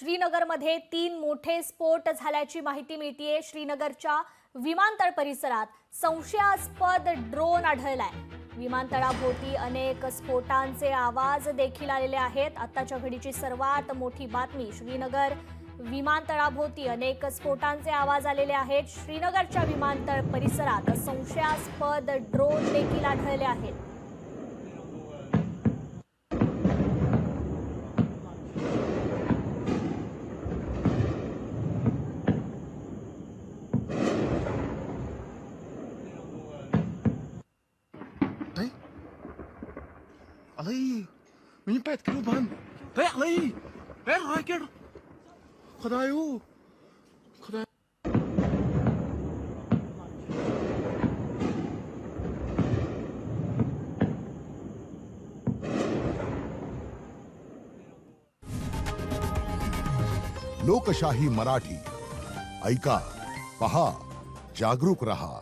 श्रीनगरमध्ये 3 मोठे स्फोट झाल्याची माहिती मिळतेय। श्रीनगरच्या विमानतळ परिसरात संशयास्पद ड्रोन आढळलाय। विमानतळाभोवती अनेक स्फोटांचे आवाज देखील आलेले आहेत। आताच्या घडीची सर्वात मोठी बातमी, श्रीनगर विमानतळाभोवती अनेक स्फोटांचे आवाज आलेले आहेत। श्रीनगरच्या विमानतळ परिसरात संशयास्पद ड्रोन देखील आढळले आहेत। علي مين بعد كيلو بان هي علي هي راكر خدايو خدايو लोकशाही मराठी ऐका, पहा, जागरूक रहा।